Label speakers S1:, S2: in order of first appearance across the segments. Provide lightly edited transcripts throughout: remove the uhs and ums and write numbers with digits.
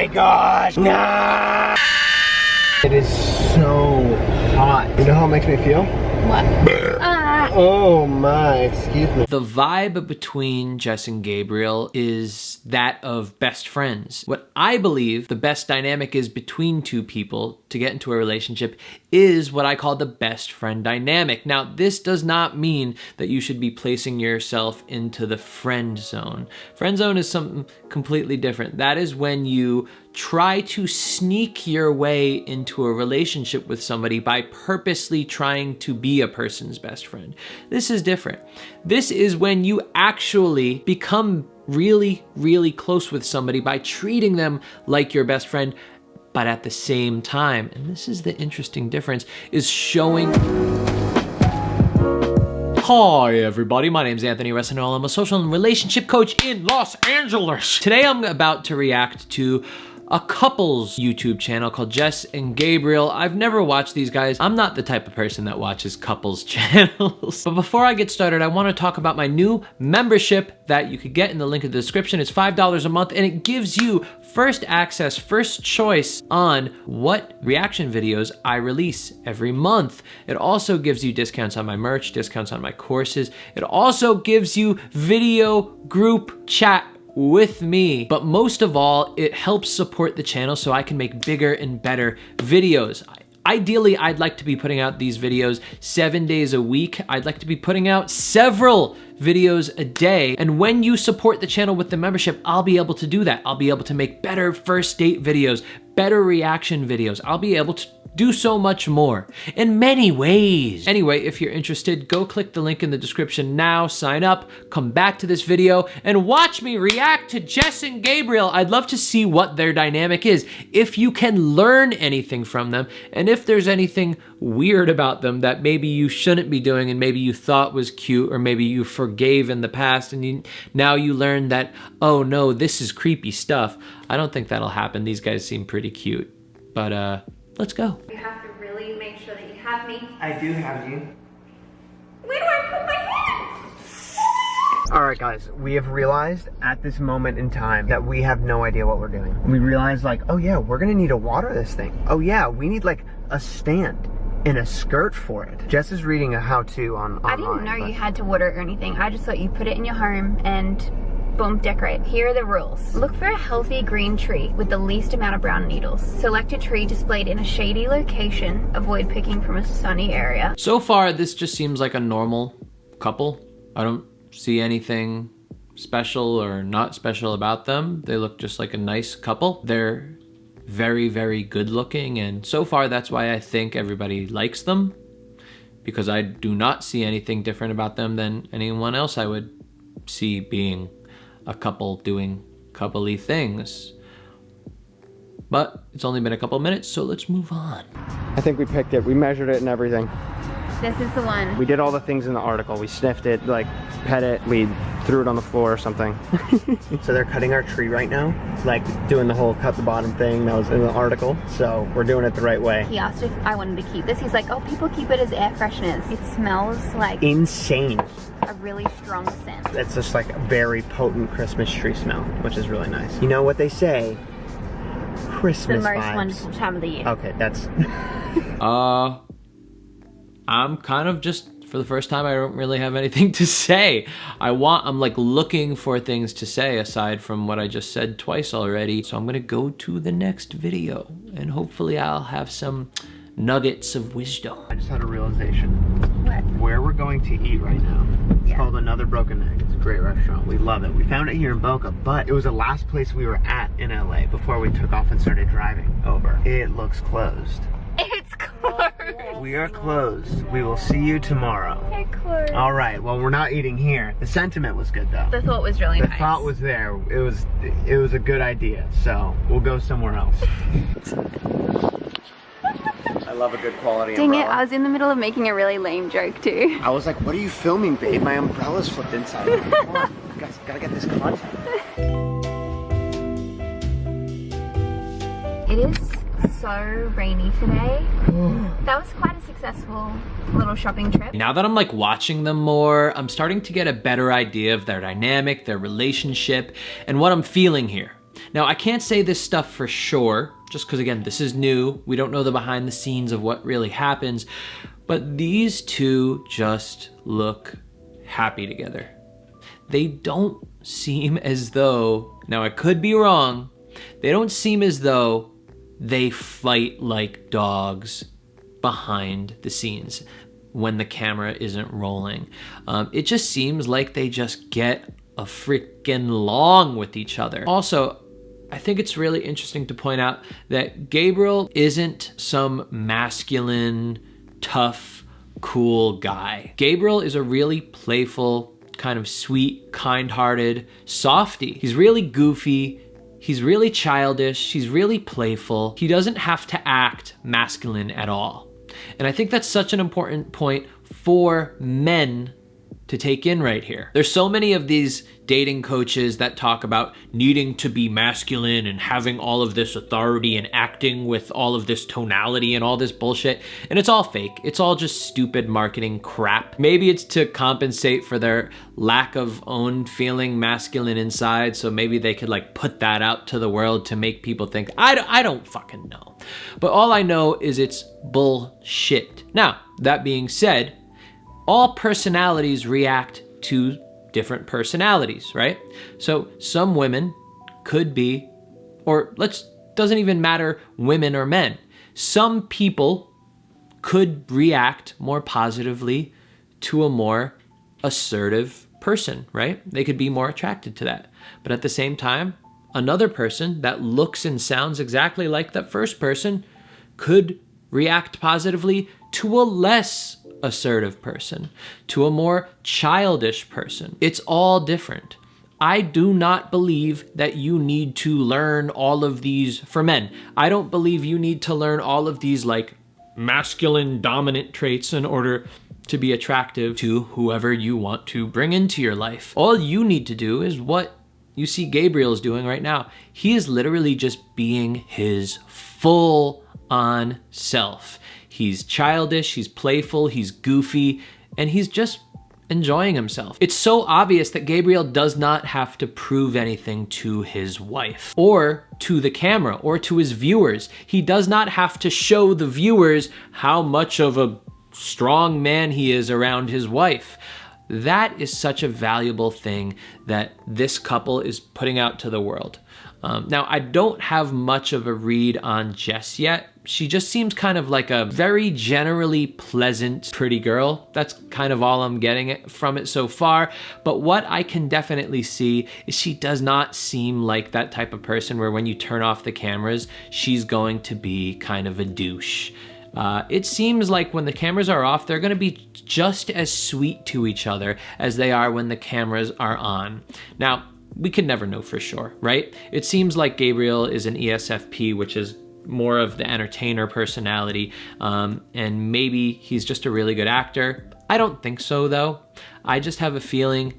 S1: my gosh, nah! It is so hot. You know how it makes me feel?
S2: What?
S1: Oh my, excuse me.
S3: The vibe between Jess and Gabriel is that of best friends. What I believe the best dynamic is between two people to get into a relationship is what I call the best friend dynamic. Now, this does not mean that you should be placing yourself into the friend zone. Friend zone is something completely different. That is when you try to sneak your way into a relationship with somebody by purposely trying to be a person's best friend. This is different. This is when you actually become really, really close with somebody by treating them like your best friend, but at the same time, and this is the interesting difference, is showing... Hi everybody, my name's Anthony Resinol. I'm a social and relationship coach in Los Angeles. Today I'm about to react to a couple's YouTube channel called Jess and Gabriel. I've never watched these guys. I'm not the type of person that watches couples channels. But before I get started, I want to talk about my new membership that you could get in the link in the description. It's $5 a month and it gives you first access, first choice on what reaction videos I release every month. It also gives you discounts on my merch, discounts on my courses. It also gives you video group chat with me, but most of all, it helps support the channel so I can make bigger and better videos. Ideally, I'd like to be putting out these videos 7 days a week. I'd like to be putting out several videos a day. And when you support the channel with the membership, I'll be able to do that. I'll be able to make better first date videos, better reaction videos. I'll be able to do so much more in many ways. Anyway, if you're interested, go click the link in the description now, sign up, come back to this video, and watch me react to Jess and Gabriel. I'd love to see what their dynamic is, if you can learn anything from them, and if there's anything weird about them that maybe you shouldn't be doing and maybe you thought was cute or maybe you forgave in the past and now you learn that, oh no, this is creepy stuff. I don't think that'll happen. These guys seem pretty cute, but let's go.
S2: You have to really make sure that you have me.
S1: I do have you.
S2: Where do I put my hands?
S1: Alright guys, we have realized at this moment in time that we have no idea what we're doing. We realized like, oh yeah, we're gonna need to water this thing. Oh yeah, we need like a stand and a skirt for it. Jess is reading a how-to online.
S2: I didn't know you had to water it or anything. I just thought you put it in your home and boom, decorate. Here are the rules. Look for a healthy green tree with the least amount of brown needles. Select a tree displayed in a shady location. Avoid picking from a sunny area.
S3: So far, this just seems like a normal couple. I don't see anything special or not special about them. They look just like a nice couple. They're very, very good looking, and so far that's why I think everybody likes them, because I do not see anything different about them than anyone else I would see being a couple doing coupley things. But it's only been a couple minutes, so let's move on.
S1: I think we picked it. We measured it and everything.
S2: This is the one.
S1: We did all the things in the article. We sniffed it, like pet it, we threw it on the floor or something. So they're cutting our tree right now, like doing the whole cut the bottom thing that was in the article. So we're doing it the right way.
S2: He asked if I wanted to keep this. He's like, oh, people keep it as air fresheners. It smells like
S1: insane.
S2: A really strong scent.
S1: It's just like a very potent Christmas tree smell, which is really nice. You know what they say? Christmas
S2: the most
S1: vibes.
S2: wonderful time of the year.
S1: Okay, that's...
S3: I'm kind of just, for the first time, I don't really have anything to say. I'm like looking for things to say aside from what I just said twice already. So I'm gonna go to the next video and hopefully I'll have some nuggets of wisdom.
S1: I just had a realization.
S2: What?
S1: Where we're going to eat right now. It's called Another Broken Egg. It's a great restaurant. We love it. We found it here in Boca, but it was the last place we were at in LA before we took off and started driving over. It looks closed.
S2: It's closed.
S1: We are closed. We will see you tomorrow.
S2: It's closed.
S1: All right. Well, we're not eating here. The sentiment was good though.
S2: The thought was really nice.
S1: The thought was there. It was a good idea. So we'll go somewhere else. I love a good quality
S2: Dang
S1: umbrella.
S2: it, I was in the middle of making a really lame joke too.
S1: I was like, what are you filming, babe? My umbrella's flipped inside out. Come on, you guys gotta get this content.
S2: It is so rainy today. That was quite a successful little shopping trip.
S3: Now that I'm like watching them more, I'm starting to get a better idea of their dynamic, their relationship, and what I'm feeling here. Now, I can't say this stuff for sure, just because, again, this is new. We don't know the behind the scenes of what really happens, but these two just look happy together. They don't seem as though, now I could be wrong, they don't seem as though they fight like dogs behind the scenes when the camera isn't rolling. It just seems like they just get a freaking along with each other. Also, I think it's really interesting to point out that Gabriel isn't some masculine, tough, cool guy. Gabriel is a really playful, kind of sweet, kind-hearted softie. He's really goofy. He's really childish. He's really playful. He doesn't have to act masculine at all. And I think that's such an important point for men to take in right here. There's so many of these dating coaches that talk about needing to be masculine and having all of this authority and acting with all of this tonality and all this bullshit. And it's all fake. It's all just stupid marketing crap. Maybe it's to compensate for their lack of own feeling masculine inside. So maybe they could like put that out to the world to make people think, I don't fucking know. But all I know is it's bullshit. Now, that being said, all personalities react to different personalities, right? So some women could be, or doesn't even matter women or men. Some people could react more positively to a more assertive person, right? They could be more attracted to that. But at the same time, another person that looks and sounds exactly like that first person could react positively to a less assertive person, to a more childish person. It's all different. I do not believe that you need to learn all of these for men. I don't believe you need to learn all of these like masculine dominant traits in order to be attractive to whoever you want to bring into your life. All you need to do is what you see Gabriel is doing right now. He is literally just being his full on self. He's childish, he's playful, he's goofy, and he's just enjoying himself. It's so obvious that Gabriel does not have to prove anything to his wife or to the camera or to his viewers. He does not have to show the viewers how much of a strong man he is around his wife. That is such a valuable thing that this couple is putting out to the world. Now, I don't have much of a read on JESS yet. She just seems kind of like a very generally pleasant, pretty girl. That's kind of all I'm getting from it so far. But what I can definitely see is she does not seem like that type of person where when you turn off the cameras, she's going to be kind of a douche. It seems like when the cameras are off, they're going to be just as sweet to each other as they are when the cameras are on. Now, we can never know for sure, right? It seems like Gabriel is an ESFP, which is more of the entertainer personality, and maybe he's just a really good actor. I don't think so, though. I just have a feeling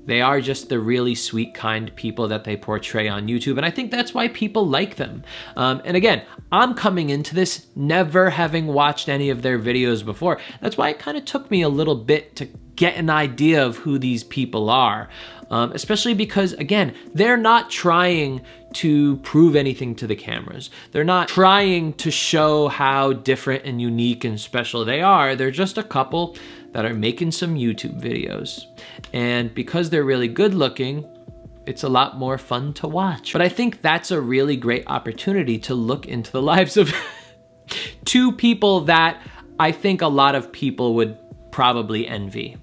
S3: they are just the really sweet, kind people that they portray on YouTube, and I think that's why people like them. And again, I'm coming into this never having watched any of their videos before. That's why it kind of took me a little bit to get an idea of who these people are, especially because, again, they're not trying to prove anything to the cameras. They're not trying to show how different and unique and special they are. They're just a couple that are making some YouTube videos. And because they're really good looking, it's a lot more fun to watch. But I think that's a really great opportunity to look into the lives of two people that I think a lot of people would probably envy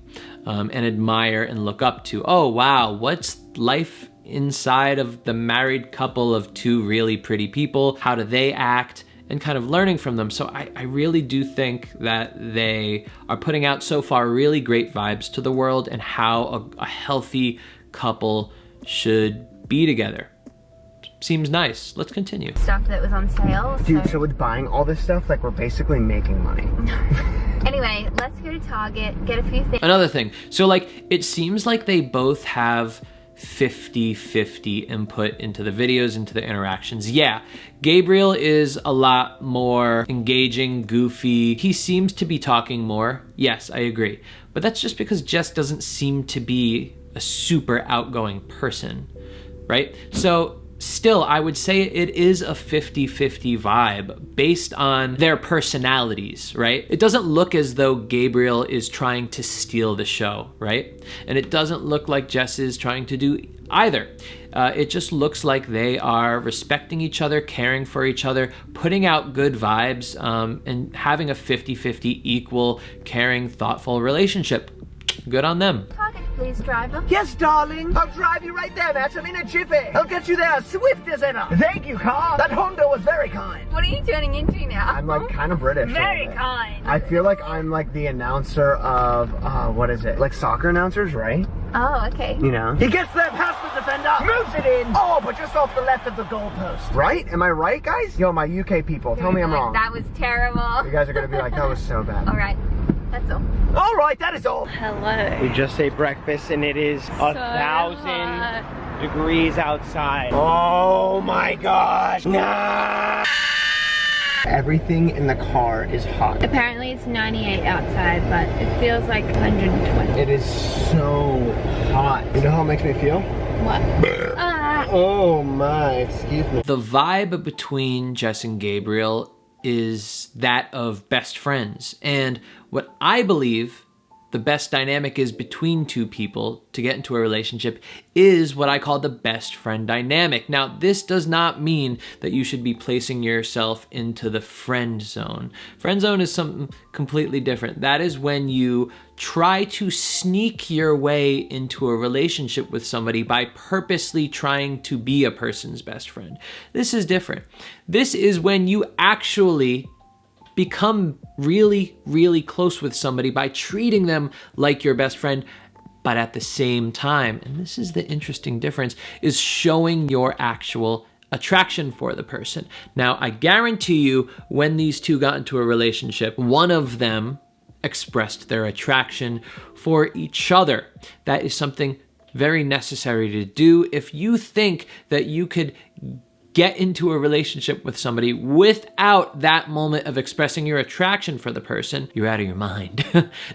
S3: and admire and look up to. Oh, wow, what's life inside of the married couple of two really pretty people? How do they act? And kind of learning from them. So I really do think that they are putting out so far really great vibes to the world and how a healthy couple should be together. Seems nice. Let's continue.
S2: Stuff that was on sale.
S1: Dude, so with buying all this stuff, like, we're basically making money.
S2: Anyway, let's go to Target, get a few things.
S3: Another thing. So, like, it seems like they both have 50-50 input into the videos, into the interactions. Yeah, Gabriel is a lot more engaging, goofy. He seems to be talking more. Yes, I agree. But that's just because Jess doesn't seem to be a super outgoing person, right? So still, I would say it is a 50-50 vibe based on their personalities, right? It doesn't look as though Gabriel is trying to steal the show, right? And it doesn't look like Jess is trying to do either. It just looks like they are respecting each other, caring for each other, putting out good vibes, and having a 50-50 equal, caring, thoughtful relationship. Good on them.
S2: Target, please, driver.
S1: Yes, darling. I'll drive you right there, Max. I'm in a jiffy. I'll get you there swift as ever. Thank you, car. That Honda was very kind.
S2: What are you turning into now?
S1: I'm like kind of British.
S2: Very kind.
S1: I feel like I'm like the announcer of, what is it? Like soccer announcers, right?
S2: Oh, okay.
S1: You know? He gets there past the defender, moves it in. Oh, but just off the left of the goalpost. Right? Am I right, guys? Yo, my UK people, tell me I'm wrong.
S2: That was terrible.
S1: You guys are going to be like, that was so bad.
S2: All right. That's all.
S1: All right, that is all.
S4: Hello.
S1: We just ate breakfast and it is 1,000 degrees outside. Oh my gosh. Nah. Everything in the car is hot.
S2: Apparently it's 98 outside, but it feels like 120.
S1: It is so hot. You know how it makes me feel?
S2: What?
S1: Oh my, excuse me.
S3: The vibe between Jess and Gabriel is that of best friends. And what I believe the best dynamic is between two people to get into a relationship is what I call the best friend dynamic. Now, this does not mean that you should be placing yourself into the friend zone. Friend zone is something completely different. That is when you try to sneak your way into a relationship with somebody by purposely trying to be a person's best friend. This is different. This is when you actually become really, really close with somebody by treating them like your best friend, but at the same time, and this is the interesting difference, is showing your actual attraction for the person. Now, I guarantee you, when these two got into a relationship, one of them expressed their attraction for each other. That is something very necessary to do. If you think that you could get into a relationship with somebody without that moment of expressing your attraction for the person, you're out of your mind.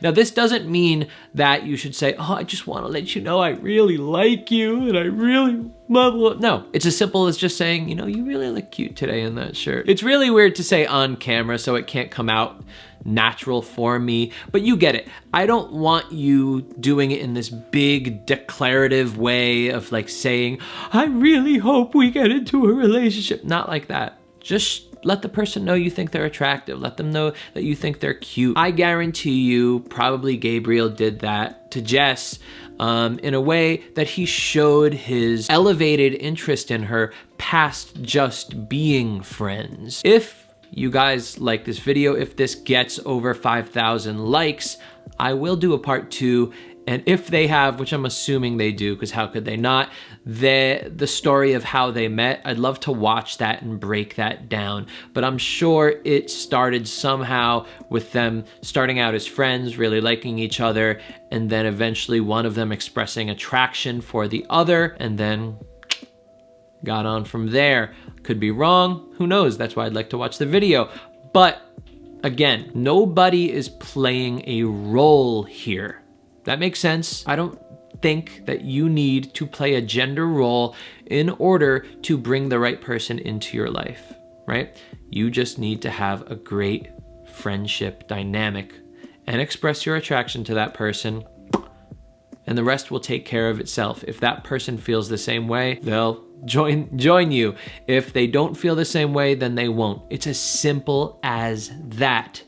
S3: Now, this doesn't mean that you should say, oh, I just want to let you know I really like you and I really blah, blah. No, it's as simple as just saying, you know, you really look cute today in that shirt. It's really weird to say on camera, so it can't come out natural for me, but you get it. I don't want you doing it in this big declarative way of like saying, I really hope we get into a relationship. Not like that. Just let the person know you think they're attractive. Let them know that you think they're cute. I guarantee you, probably Gabriel did that to Jess in a way that he showed his elevated interest in her past just being friends. If you guys like this video, if this gets over 5,000 likes, I will do a part 2. And if they have, which I'm assuming they do, because how could they not, the story of how they met, I'd love to watch that and break that down. But I'm sure it started somehow with them starting out as friends, really liking each other, and then eventually one of them expressing attraction for the other, and then got on from there. Could be wrong, who knows? That's why I'd like to watch the video. But again, nobody is playing a role here. That makes sense. I don't think that you need to play a gender role in order to bring the right person into your life, right? You just need to have a great friendship dynamic and express your attraction to that person, and the rest will take care of itself. If that person feels the same way, they'll join you. If they don't feel the same way, then they won't. It's as simple as that.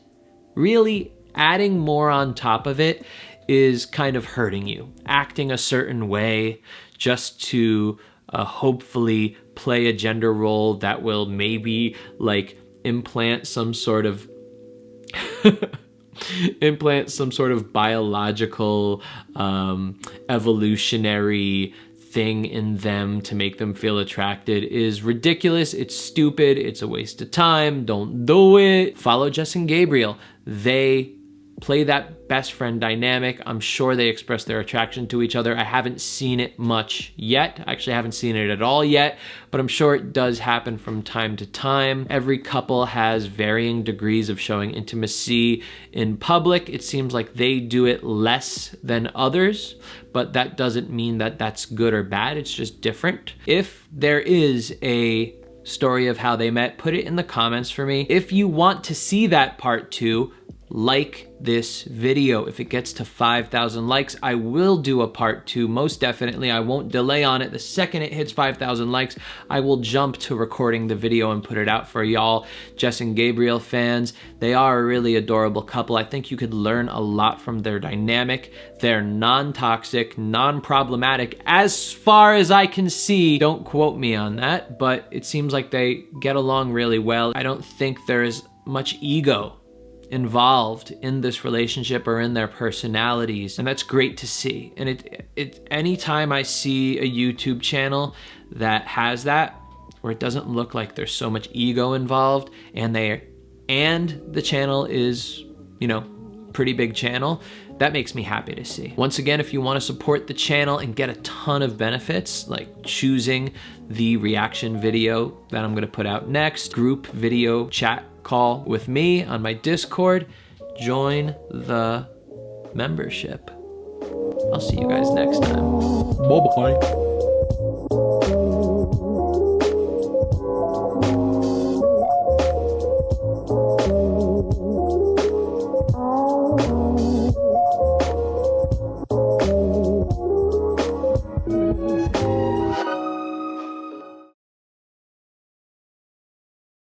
S3: Really, adding more on top of it is kind of hurting you. Acting a certain way just to hopefully play a gender role that will maybe like implant some sort of biological evolutionary thing in them to make them feel attracted is ridiculous. It's stupid. It's a waste of time. Don't do it. Follow Jess and Gabriel. They play that best friend dynamic. I'm sure they express their attraction to each other. I haven't seen it much yet. Actually, I haven't seen it at all yet, but I'm sure it does happen from time to time. Every couple has varying degrees of showing intimacy in public. It seems like they do it less than others, but that doesn't mean that that's good or bad. It's just different. If there is a story of how they met, put it in the comments for me. If you want to see that part 2, like this video. If it gets to 5,000 likes, I will do a part 2, most definitely. I won't delay on it. The second it hits 5,000 likes, I will jump to recording the video and put it out for y'all Jess and Gabriel fans. They are a really adorable couple. I think you could learn a lot from their dynamic. They're non-toxic, non-problematic, as far as I can see. Don't quote me on that, but it seems like they get along really well. I don't think there's much ego involved in this relationship or in their personalities, and that's great to see. And it anytime I see a YouTube channel that has that, where it doesn't look like there's so much ego involved, and the channel is, you know, pretty big channel, that makes me happy to see. Once again, if you want to support the channel and get a ton of benefits, like choosing the reaction video that I'm going to put out next, group video chat call with me on my Discord, join the membership. I'll see you guys next time. Bye-bye.